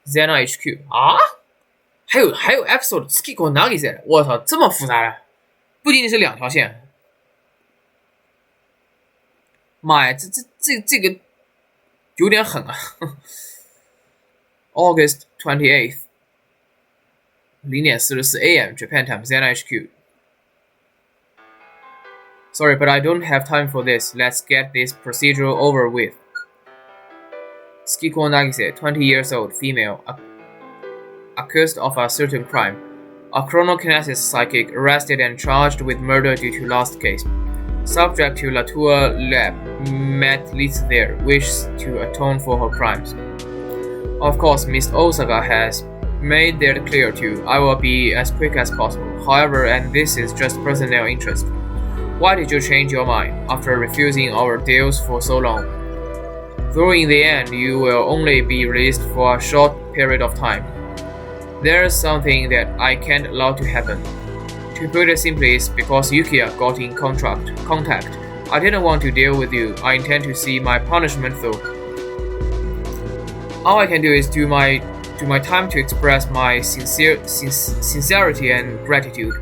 Zena HQ 啊，还有 episode Skiko Nagise， 我操，这么复杂呀！不仅仅是2条线，妈呀，这个有点狠啊！August 28th， 0:44 a.m. Japan time, Zena HQ. Sorry, but I don't have time for this. Let's get this procedure over with. Skiko Nagise, 20 years old, female, accused of a certain crime. A chronokinesis psychic arrested and charged with murder due to last case. Subject to Latour lab, met Lisa there, wishes to atone for her crimes. Of course, Miss Osaka has made that clear too. I will be as quick as possible. However, and this is just personal interest. Why did you change your mind after refusing our deals for so long? Though in the end you will only be released for a short period of time. There's something that I can't allow to happen. To put it simply, it's because Yukiya got in contact. I didn't want to deal with you. I intend to see my punishment through. All I can do is do my time to express my sincerity and gratitude.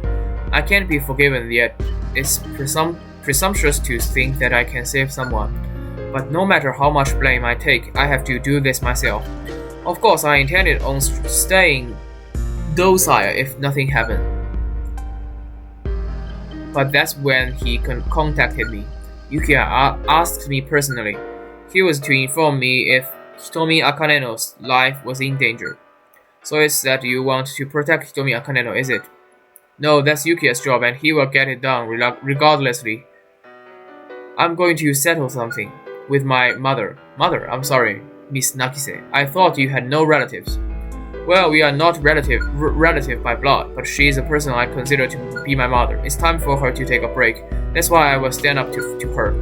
I can't be forgiven yet. It's presumptuous to think that I can save someone. But no matter how much blame I take, I have to do this myself. Of course, I intended on staying docile if nothing happened. But that's when he contacted me. Yukiya asked me personally. He was to inform me if Hitomi Akaneno's life was in danger. So it's that you want to protect Hitomi Akaneno, is it? No, that's Yukiya's job and he will get it done regardlessly. I'm going to settle something with my mother. Mother, I'm sorry, Miss Nakise. I thought you had no relatives. Well, we are not relative by blood, but she is a person I consider to be my mother. It's time for her to take a break. That's why I will stand up to her.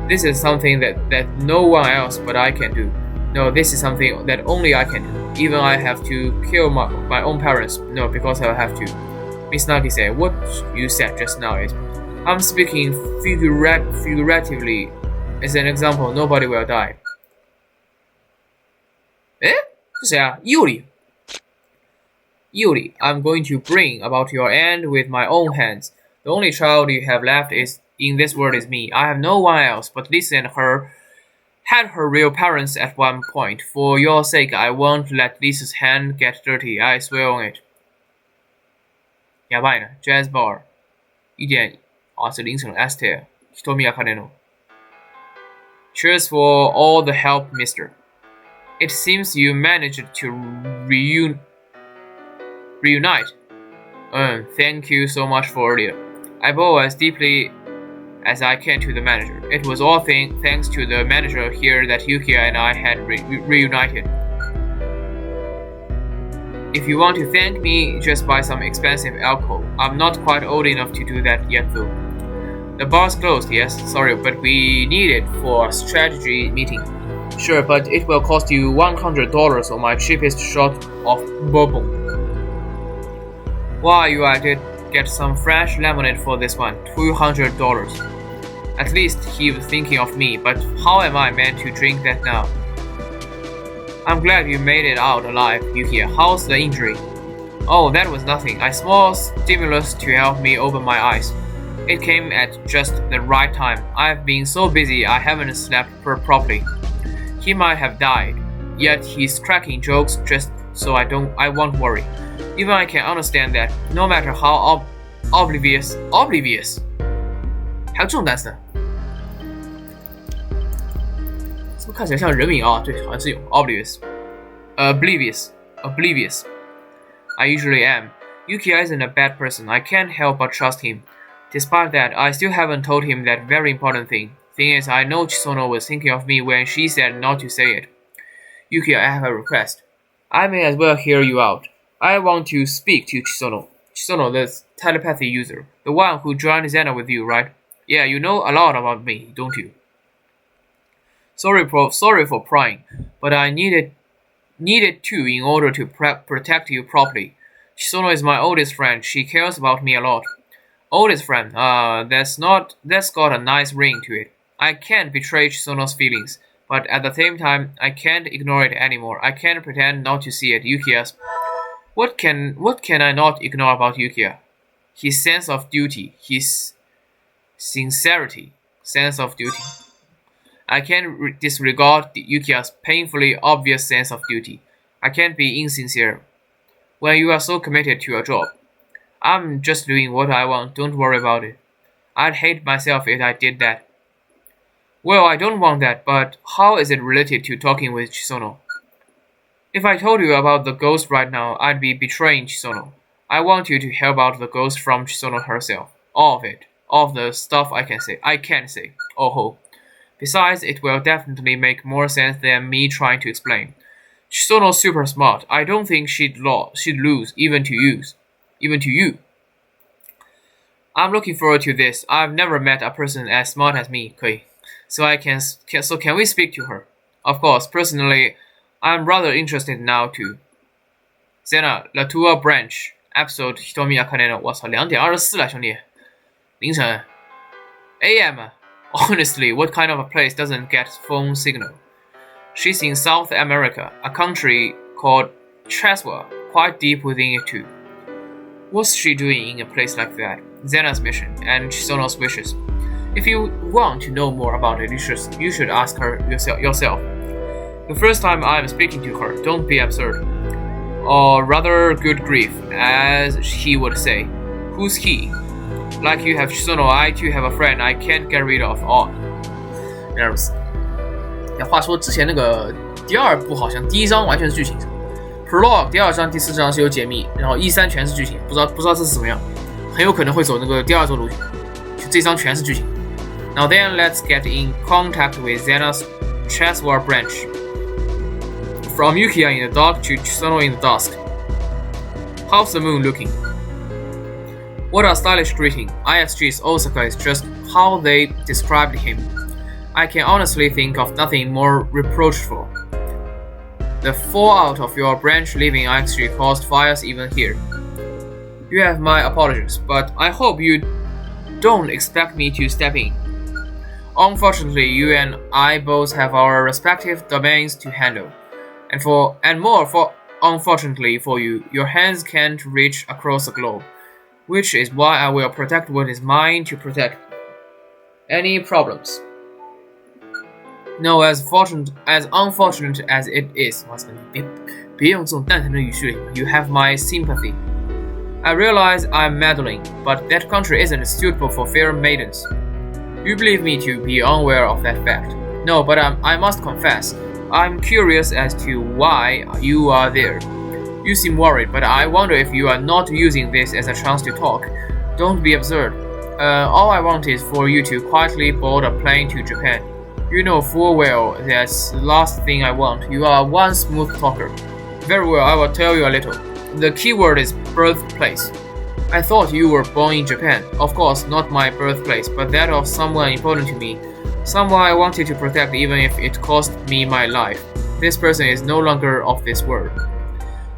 This is something that no one else but I can do. No, this is something that only I can do. Even I have to kill my own parents. No, because I have to. Miss Nagise, what you said just now is, I'm speaking figuratively. As an example, nobody will die. 诶，这谁啊？Yuri, I'm going to bring about your end with my own hands. The only child you have left in this world is me. I have no one else, but Lisa and her had her real parents at one point. For your sake, I won't let Lisa's hand get dirty. I swear on it. やばいな Jazz Bar 1点啊，是凌晨 Estelle Hitomi Akaneno. Cheers for all the help, mister. It seems you managed to reunite. Thank you so much for earlier. I owe as deeply as I can to the manager. It was all thanks to the manager here that Yukiya and I had reunited. If you want to thank me, just buy some expensive alcohol. I'm not quite old enough to do that yet though. The bar's closed, yes, sorry, but we need it for a strategy meeting. Sure, but it will cost you $100 on my cheapest shot of bourbon. Why, I did get some fresh lemonade for this one, $200. At least he was thinking of me, but how am I meant to drink that now? I'm glad you made it out alive, Yukiya. How's the injury? Oh, that was nothing. A small stimulus to help me open my eyes. It came at just the right time. I've been so busy I haven't slept properly. He might have died, yet he's cracking jokes just so I won't worry. Even I can understand that, no matter how oblivious. 还有这种单词？是不是看起来像人名啊？对，好像是有 oblivious. I usually am. Yukiya isn't a bad person. I can't help but trust him. Despite that, I still haven't told him that very important thing. Thing is, I know Chisono was thinking of me when she said not to say it. Yukiya, I have a request. I may as well hear you out. I want to speak to Chisono. Chisono, the telepathy user. The one who joined Zena with you, right? Yeah, you know a lot about me, don't you? Sorry for prying, but I needed to in order to protect you properly. Chisono is my oldest friend. She cares about me a lot. Oldest friend, that's got a nice ring to it. I can't betray Chisono's feelings, But at the same time, I can't ignore it anymore. I can't pretend not to see it. Yukiya's. What can I not ignore about Yukiya? His sense of duty, his sincerity, sense of duty. I can't disregard Yukiya's painfully obvious sense of duty. I can't be insincere. When you are so committed to your job, I'm just doing what I want. Don't worry about it. I'd hate myself if I did that. Well, I don't want that, but how is it related to talking with Chisono? If I told you about the ghost right now, I'd be betraying Chisono. I want you to help out the ghost from Chisono herself. All of it. All of the stuff I can't say. Oh ho. Besides, it will definitely make more sense than me trying to explain. Chisono's super smart. I don't think she'd lose, even to you. I'm looking forward to this. I've never met a person as smart as me, Kei. So can we speak to her? Of course, personally, I'm rather interested now too. Zena, Latua Branch, episode Hitomi Akaneno. 我操，2:24了，兄弟，凌晨。AM. Honestly, what kind of a place doesn't get phone signal? She's in South America, a country called Cheswa, quite deep within it too. What's she doing in a place like that? Zena's mission and Chisono's wishes. If you want to know more about it, you should ask her yourself. The first time I'm speaking to her, don't be absurd. Or rather, good grief, as he would say. Who's he? Like you have Chisono, I too have a friend I can't get rid of. Oh, nervous. 话说之前那个第二部好像第一章完全是剧情，Prologue 第二章、第四章是有解密，然后1、3全是剧情，不知道这是怎么样，很有可能会走那个第二周路线，就这章全是剧情。Now then, let's get in contact with Zena's Cheswa branch. From Yukiya in the dark to Chisono in the dusk. How's the moon looking? What a stylish greeting. ISG's Osaka is just how they described him. I can honestly think of nothing more reproachful. The fallout of your branch leaving ISG caused fires even here. You have my apologies, but I hope you don't expect me to step in. Unfortunately, you and I both have our respective domains to handle. Unfortunately for you, your hands can't reach across the globe, which is why I will protect what is mine to protect. Any problems? No, as unfortunate as it is, 别用这种蛋疼的语气， you have my sympathy. I realize I'm meddling, but that country isn't suitable for fair maidens. You believe me to be unaware of that fact. No, but I must confess, I'm curious as to why you are there. You seem worried, but I wonder if you are not using this as a chance to talk. Don't be absurd. All I want is for you to quietly board a plane to Japan. You know full well that's the last thing I want. You are one smooth talker. Very well, I will tell you a little. The key word is birthplace. I thought you were born in Japan. Of course, not my birthplace, but that of someone important to me. Someone I wanted to protect even if it cost me my life. This person is no longer of this world.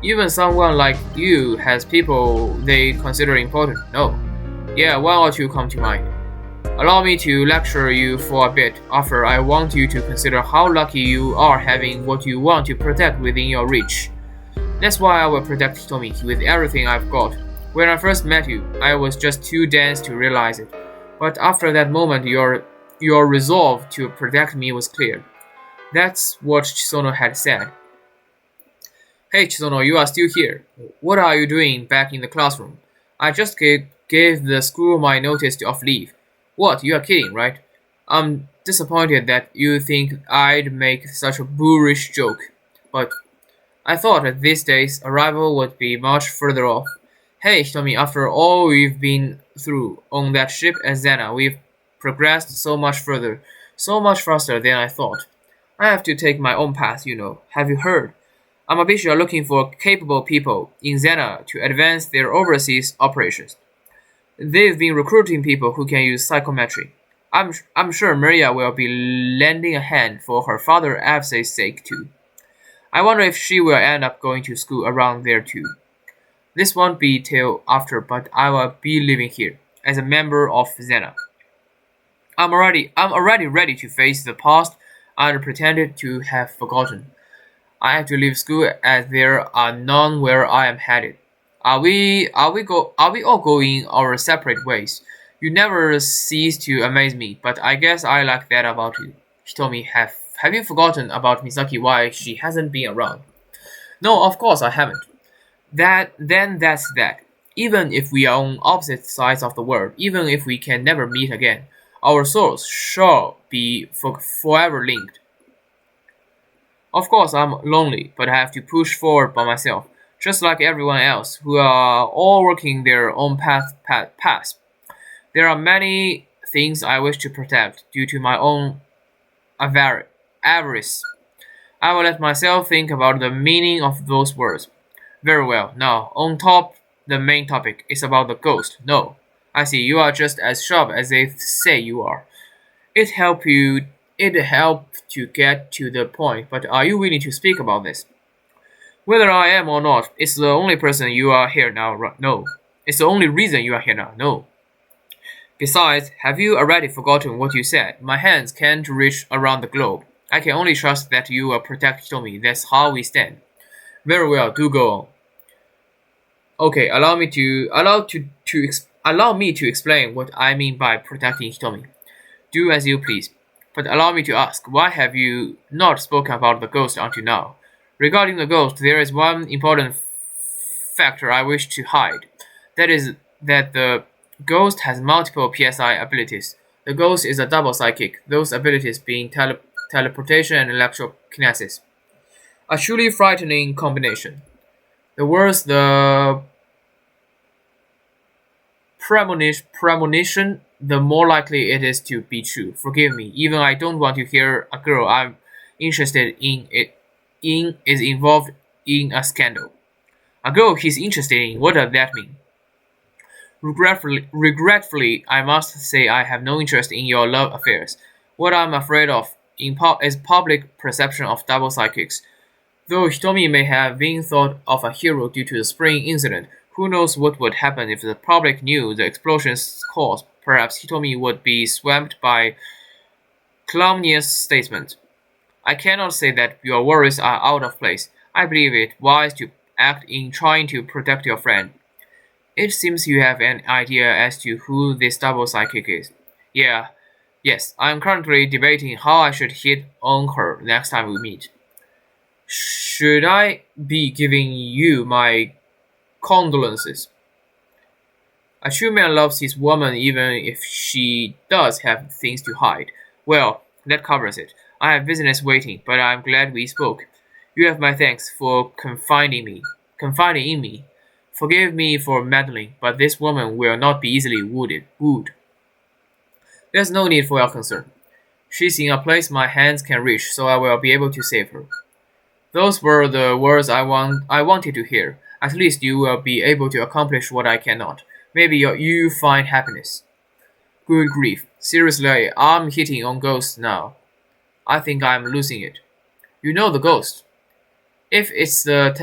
Even someone like you has people they consider important. No. Yeah, one or two come to mind. Allow me to lecture you for a bit. After, I want you to consider how lucky you are having what you want to protect within your reach. That's why I will protect Hitomi with everything I've got. When I first met you, I was just too dense to realize it. But after that moment, your resolve to protect me was clear. That's what Chisono had said. Hey Chisono, you are still here. What are you doing back in the classroom? I just gave the school my notice of leave. What, you are kidding, right? I'm disappointed that you think I'd make such a boorish joke. But I thought that this day's arrival would be much further off. Hey Hitomi, after all we've been through on that ship at Zena, we've progressed so much further, so much faster than I thought. I have to take my own path, you know. Have you heard? Amabishi are looking for capable people in Zena to advance their overseas operations. They've been recruiting people who can use psychometry. I'm sure Maria will be lending a hand for her father Avse's sake too. I wonder if she will end up going to school around there too. This won't be till after, but I will be living here as a member of Zena. I'm already ready to face the past. I'd pretended to have forgotten. I have to leave school as there are none where I am headed. Are we all going our separate ways? You never cease to amaze me, but I guess I like that about you. Hitomi, have you forgotten about Misaki why she hasn't been around? No, of course I haven't. That's that. Even if we are on opposite sides of the world, even if we can never meet again, our souls shall be forever linked. Of course, I'm lonely, but I have to push forward by myself, just like everyone else, who are all working their own paths. There are many things I wish to protect due to my own avarice. I will let myself think about the meaning of those words. Very well. Now, on top, the main topic is about the ghost. No, I see. You are just as sharp as they say you are. It helped you. It helped to get to the point. But are you willing to speak about this? Whether I am or not, it's the only person you are here now. No, it's the only reason you are here now. No. Besides, have you already forgotten what you said? My hands can't reach around the globe. I can only trust that you will protect Hitomi. That's how we stand. Very well. Do go on. Okay, allow me to explain what I mean by protecting Hitomi. Do as you please. But allow me to ask, why have you not spoken about the ghost until now? Regarding the ghost, there is one important factor I wish to hide. That is that the ghost has multiple PSI abilities. The ghost is a double psychic, those abilities being teleportation and electrokinesis. A truly frightening combination. The worse the premonition, the more likely it is to be true. Forgive me, even I don't want to hear a girl I'm interested in is involved in a scandal. A girl he's interested in, what does that mean? Regretfully, I must say I have no interest in your love affairs. What I'm afraid of is public perception of double psychics. Though Hitomi may have been thought of a hero due to the spring incident, who knows what would happen if the public knew the explosion's cause. Perhaps Hitomi would be swamped by calumnious statements. I cannot say that your worries are out of place. I believe it wise to act in trying to protect your friend. It seems you have an idea as to who this double psychic is. Yes, I am currently debating how I should hit on her next time we meet. Should I be giving you my condolences? A true man loves his woman even if she does have things to hide. Well, that covers it. I have business waiting, but I'm glad we spoke. You have my thanks for confiding in me. Forgive me for meddling, but this woman will not be easily wooed. There's no need for your concern. She's in a place my hands can reach, so I will be able to save her. Those were the words I wanted to hear. At least you will be able to accomplish what I cannot. Maybe you find happiness. Good grief. Seriously, I'm hitting on ghosts now. I think I'm losing it. You know the ghost. If it's the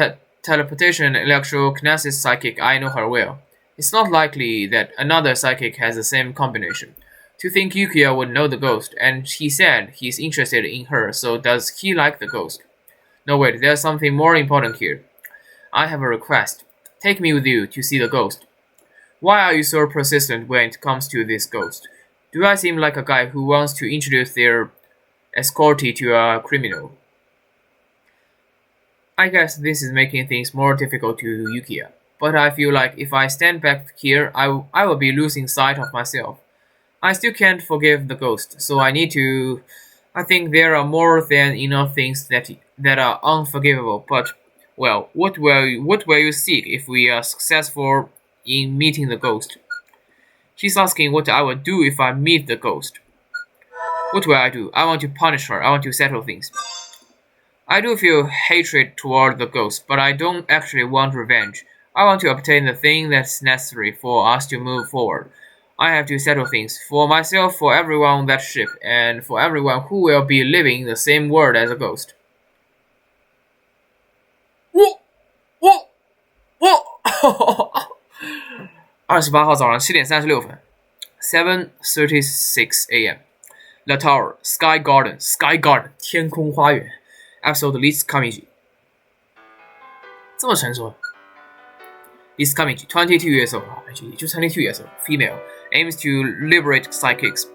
teleportation and electrokinesis psychic, I know her well. It's not likely that another psychic has the same combination. To think Yukiya would know the ghost, and he said he's interested in her, so does he like the ghost? No wait, there's something more important here. I have a request. Take me with you to see the ghost. Why are you so persistent when it comes to this ghost? Do I seem like a guy who wants to introduce their escortee to a criminal? I guess this is making things more difficult to Yukiya, but I feel like if I stand back here, I will be losing sight of myself. I still can't forgive the ghost, so I think there are more than enough things that are unforgivable, but, well, what will you seek if we are successful in meeting the ghost? She's asking what I will do if I meet the ghost. What will I do? I want to punish her. I want to settle things. I do feel hatred toward the ghost, but I don't actually want revenge. I want to obtain the thing that's necessary for us to move forward. I have to settle things for myself, for everyone on that ship, and for everyone who will be living in the same world as a ghost. 28号早上7:36 7:36 a.m. The Tower, Sky Garden,天空花园 Episode List Kamiji 这么成熟 List Kamiji, 22 years old, actually, just 22 years old, female, aims to liberate psychics.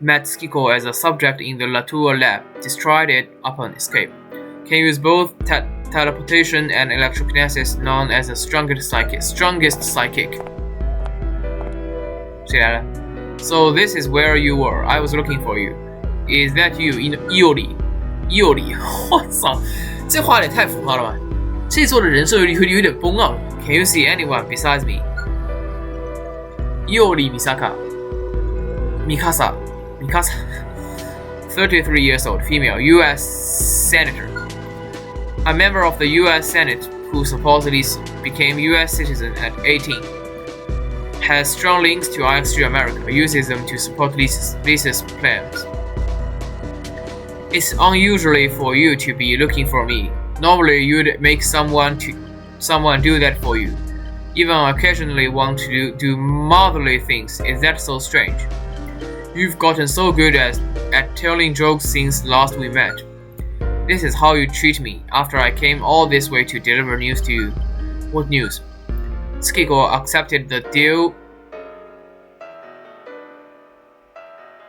Met Skiko as a subject in the Latour lab, destroyed it upon escape. Can use both teleportation and electrokinesis, known as the strongest psychic.谁来了 So this is where you were. I was looking for you. Is that you in Ioli? 我操，这话也太浮夸了吧！这座的人设有点崩啊 ！Can you see anyone besides me? Ioli Mikasa, 33 years old, female, U.S. Senator. A member of the U.S. Senate who supposedly became U.S. citizen at 18. Has strong links to IX3 America, uses them to support Lisa's plans. It's unusual for you to be looking for me. Normally you'd make someone do that for you. Even occasionally want to do motherly things. Is that so strange? You've gotten so good at telling jokes since last we met. This is how you treat me after I came all this way to deliver news to you. What news? Skiko accepted the deal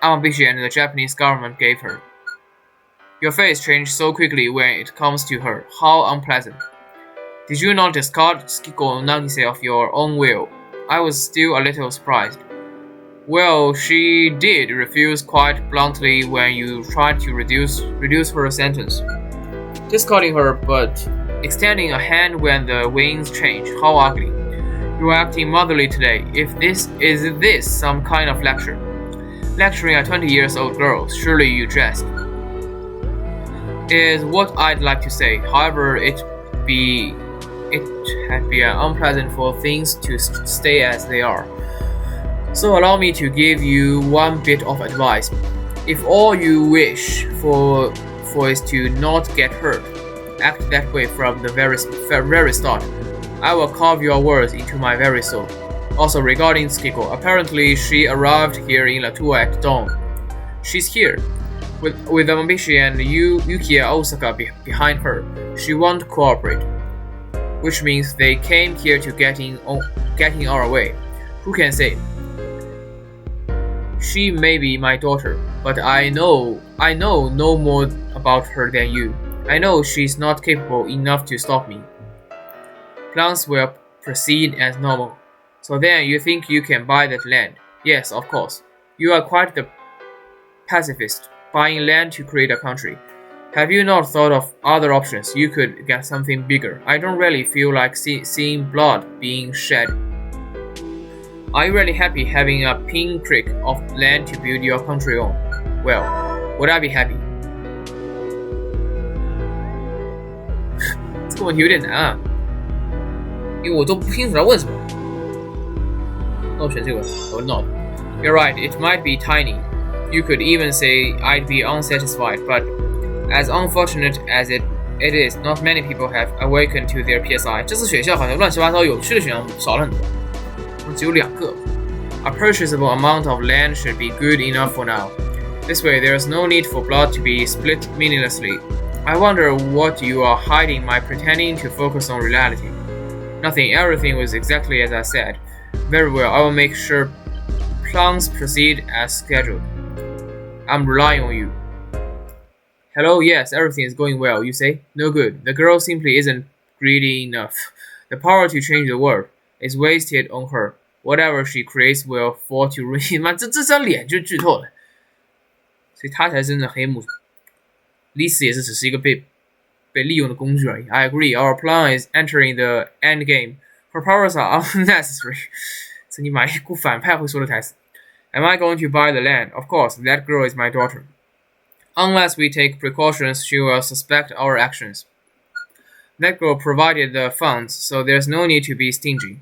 ambition the Japanese government gave her. Your face changed so quickly when it comes to her. How unpleasant. Did you not discard Skiko Nagise of your own will? I was still a little surprised. Well, she did refuse quite bluntly when you tried to reduce her sentence. Discarding her, but extending a hand when the winds change. How ugly. You're acting motherly today. Is this some kind of lecture? Lecturing a 20-year-old girl, surely you jest. Is what I'd like to say. However, it had been unpleasant for things to stay as they are. So allow me to give you one bit of advice. If all you wish for is to not get hurt, act that way from the very start. I will carve your words into my very soul. Also regarding Skiko, apparently she arrived here in Latour at dawn. She's here. With Ambishi and Yukiya Osaka behind her, she won't cooperate. Which means they came here to getting our way. Who can say? She may be my daughter, but I know no more about her than you. I know she's not capable enough to stop me. Plans will proceed as normal. So then you think you can buy that land? Yes, of course. You are quite the pacifist, buying land to create a country. Have you not thought of other options? You could get something bigger. I don't really feel like seeing blood being shed. Are you really happy having a pinprick of land to build your country on? Well, would I be happy? 这个问题有点难啊，因为我都不清楚他问什么。那我选这个 or not. You're right, it might be tiny. You could even say I'd be unsatisfied, but as unfortunate as it is, not many people have awakened to their PSI. 这次选项好像乱七八糟，有趣的选项少了很多，只有2个。A purchasable amount of land should be good enough for now. This way, there is no need for blood to be split meaninglessly. I wonder what you are hiding by pretending to focus on reality. Nothing, everything was exactly as I said. Very well, I will make sure plans proceed as scheduled. I'm relying on you. Hello, yes, everything is going well, you say? No good. The girl simply isn't greedy enough. The power to change the world is wasted on her. Whatever she creates will fall to ruin. 妈，这张脸就剧透了，所以他才真的黑幕。Lisa 也是只是一个被利用的工具而已。I agree. Our plan is entering the end game. Her powers are unnecessary. 这你买一股反派会说的台词。Am I going to buy the land? Of course, that girl is my daughter. Unless we take precautions, she will suspect our actions. That girl provided the funds, so there's no need to be stingy.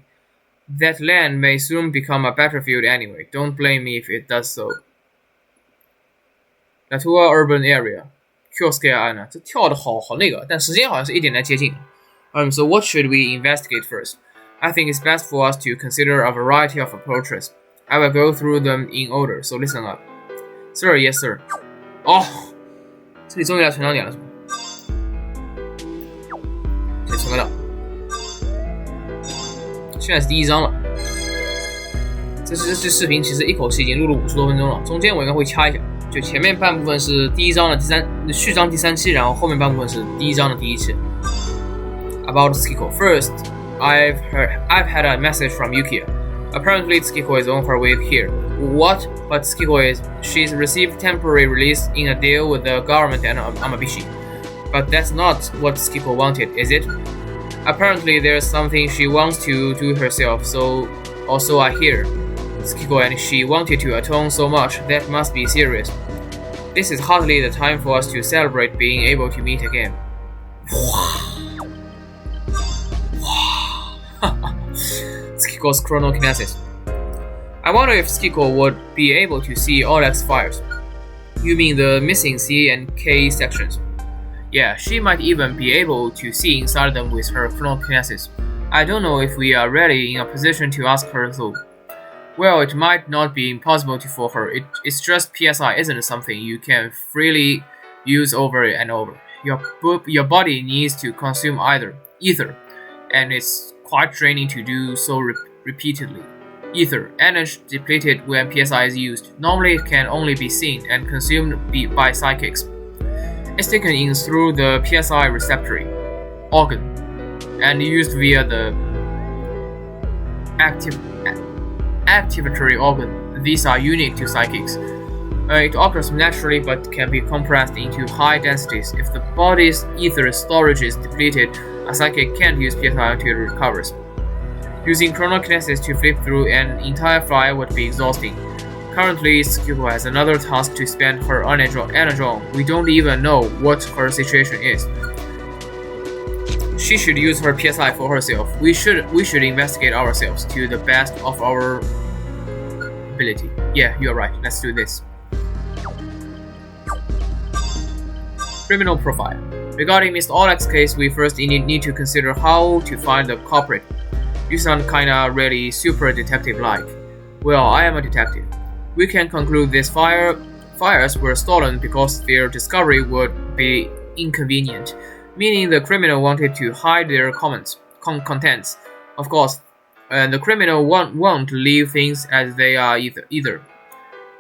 That land may soon become a battlefield anyway. Don't blame me if it does so. Latour urban area. Kiosk area. 这跳的好那个，但时间好像是一点来接近。So what should we investigate first? I think it's best for us to consider a variety of approaches. I will go through them in order, so listen up. Sir, yes sir. 哦，这里终于来存档点了，是吧？先存个档。现在是第1章了。这视频其实一口气已经录了50多分钟了，中间我应该会掐一下，就前面半部分是第1章的序章第3期，然后后面半部分是第1章的第1期。About Tsukiko. First, I've had a message from Yukiya. Apparently, Tsukiko is on her way here. What? But Tsukiko she's received temporary release in a deal with the government and Amabishi. But that's not what Tsukiko wanted, is it? Apparently, there's something she wants to do herself, so also I hear. Tsukiko and she wanted to atone so much, that must be serious. This is hardly the time for us to celebrate being able to meet again. Tsukiko's chronokinesis. I wonder if Tsukiko would be able to see all X fires. You mean the missing C and K sections? Yeah, she might even be able to see inside them with her chronokinesis. I don't know if we are really in a position to ask her though. Well, it might not be impossible for her. It's just PSI isn't something you can freely use over and over. Your body needs to consume ether, and it's quite draining to do so repeatedly. Ether, energy depleted when PSI is used, normally it can only be seen and consumed by psychics. It's taken in through the PSI receptor organ and used via the activatory organ. These are unique to psychics. It occurs naturally but can be compressed into high densities. If the body's ether storage is depleted, a psychic can't use PSI until it recovers. Using chronokinesis to flip through an entire fire would be exhausting. Currently, Tsukiko has another task to spend her energy on. We don't even know what her situation is. She should use her PSI for herself. We should investigate ourselves to the best of our ability. Yeah, you're right. Let's do this. Criminal profile. Regarding Mr. Oleg's case, we first need to consider how to find the culprit. You sound kinda really super detective-like. Well, I am a detective. We can conclude these fires were stolen because their discovery would be inconvenient, meaning the criminal wanted to hide their contents. Of course, the criminal won't leave things as they are either.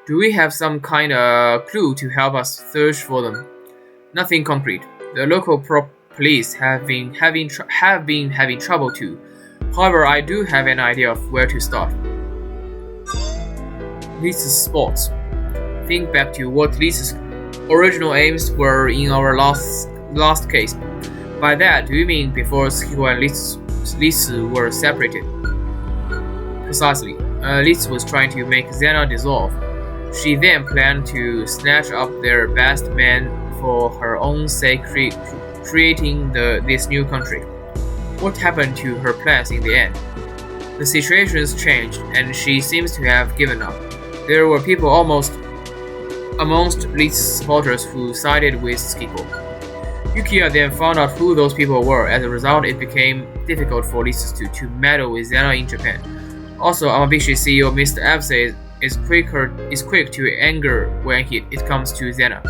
Do we have some kind of clue to help us search for them? Nothing concrete. The local police have been having trouble too. However, I do have an idea of where to start. Lisa's sports. Think back to what Lisa's original aims were in our last case. By that, do you mean before Tsukiko and Lisa were separated? Precisely. Lisa was trying to make Xena dissolve. She then planned to snatch up their best men for her own sake, creating this new country. What happened to her plans in the end? The situations changed, and she seems to have given up. There were people amongst Lisa's supporters who sided with Tsukiko. Yukiya then found out who those people were. As a result, it became difficult for Lisa to meddle with Xena in Japan. Also, Amabishi CEO Mr. Abse is quick to anger when it comes to Xena.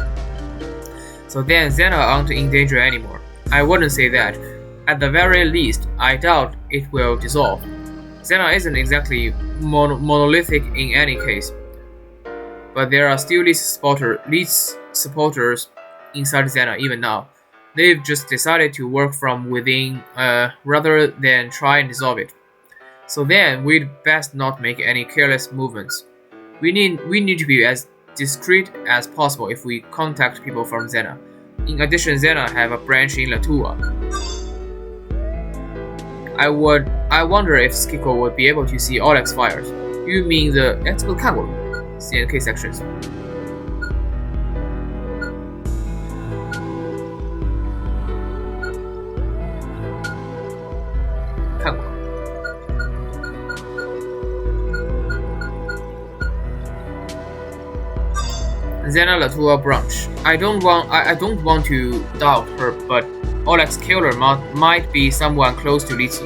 So then Xena aren't in danger anymore. I wouldn't say that. At the very least, I doubt it will dissolve. Xena isn't exactly monolithic in any case. But there are still Lee's supporters inside Xena even now. They've just decided to work from within rather than try and dissolve it. So then we'd best not make any careless movements. We need to be as discreet as possible if we contact people from Xena. In addition, Xena have a branch in Latua. I wonder if Tsukiko would be able to see all X fires. You mean the CNK sections? Xena Latua branch. I don't want to doubt her, but Oleg's killer might be someone close to Litsu.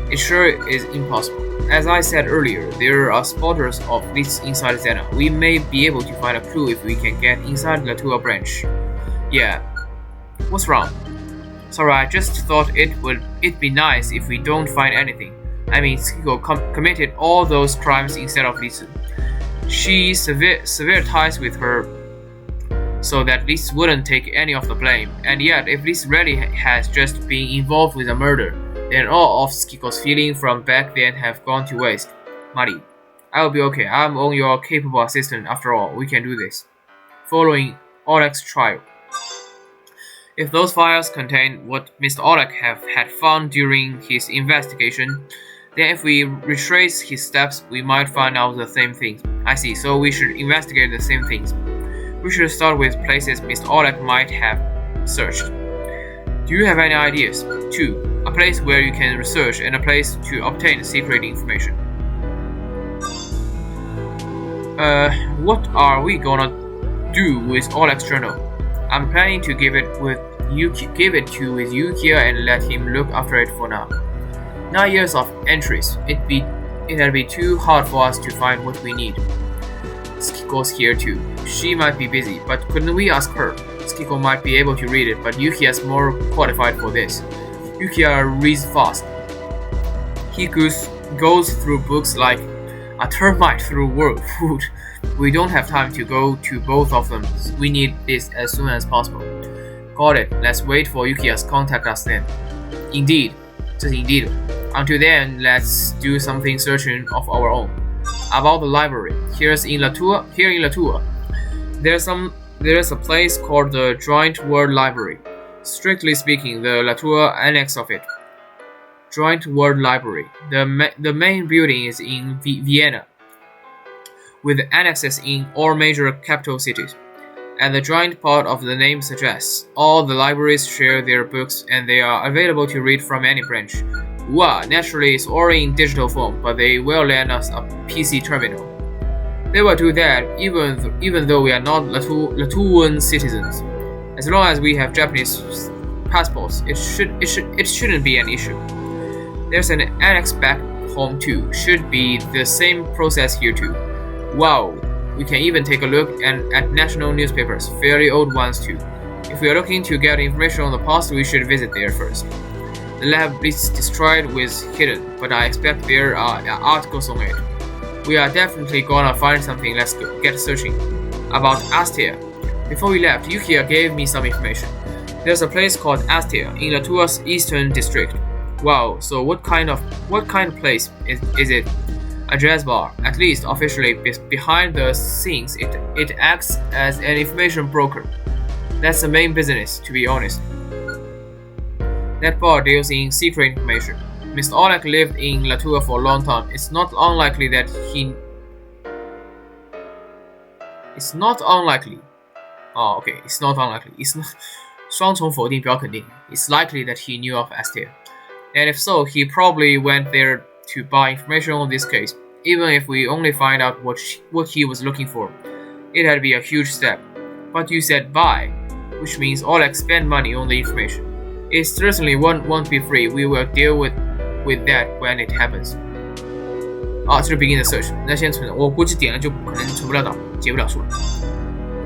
It sure is impossible. As I said earlier, there are spotters of this inside Zena. We may be able to find a clue if we can get inside Latour branch. Yeah. What's wrong? Sorry, I just thought it'd be nice if we don't find anything. I mean, Skiko committed all those crimes instead of Lisu. She severed ties with her so that Lisu wouldn't take any of the blame. And yet, if Lisu really has just been involved with a murder, then all of Skiko's feelings from back then have gone to waste. Mari, I'll be okay. I'm on your capable assistant after all. We can do this. Following Oleg's trial. If those files contain what Mr. Oleg had found during his investigation, then if we retrace his steps, we might find out the same things. I see, so we should investigate the same things. We should start with places Mr. Oleg might have searched. Do you have any ideas? 2. A place where you can research and a place to obtain secret information. What are we gonna do with Oleg's journal? I'm planning to give it to with Yukiya and let him look after it for now. 9 years of entries. It'd be too hard for us to find what we need. Skiko's here too. She might be busy, but couldn't we ask her? Skiko might be able to read it, but Yukiya's more qualified for this. Yukiya reads fast. He goes through books like a termite through world food. We don't have time to go to both of them. We need this as soon as possible. Got it. Let's wait for Yukiya's contact us then. Indeed. 这是 indeed. Until then, let's do something searching of our own. About the library. Here in Latour, there's a place called the Joint World Library. Strictly speaking, the Latour annex of it. Joint World Library. The main building is in Vienna, with annexes in all major capital cities. As the joint part of the name suggests, all the libraries share their books and they are available to read from any branch. Naturally it's all in digital form, but they will lend us a PC terminal. They will do that even though we are not Latouan citizens. As long as we have Japanese passports, it shouldn't be an issue. There's an annex back home too. Should be the same process here too. Wow, we can even take a look at national newspapers, fairly old ones too. If we are looking to get information on the past, we should visit there first. The lab is destroyed with hidden, but I expect there are articles on it. We are definitely gonna find something. Let's get searching. About Astia. Before we left, Yukiya gave me some information. There's a place called Astia in Latour's eastern district. Wow, so what kind of place is it? A jazz bar. At least officially, behind the scenes, it acts as an information broker. That's the main business, to be honest. That bar deals in secret information. Mr. Oleg lived in Latour for a long time. It's not unlikely. It's not unlikely. It's not 双重否定表肯定. It's likely that he knew of Astia. And if so, he probably went there to buy information on this case. Even if we only find out what he was looking for, it'd be a huge step. But you said buy, which means Oleg spent money on the information. It certainly won't be free. We will deal with that when it happens. 这是 begin the search. 那先存，我估计点了就可能存不了档，结不了束了。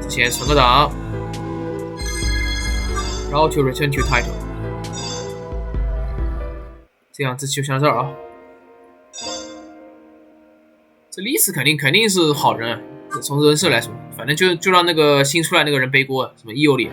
先存个档，然后就 return to title。这样子就像这儿啊。这历史肯定是好人，从人设来说，反正就让那个新出来那个人背锅，什么伊欧里。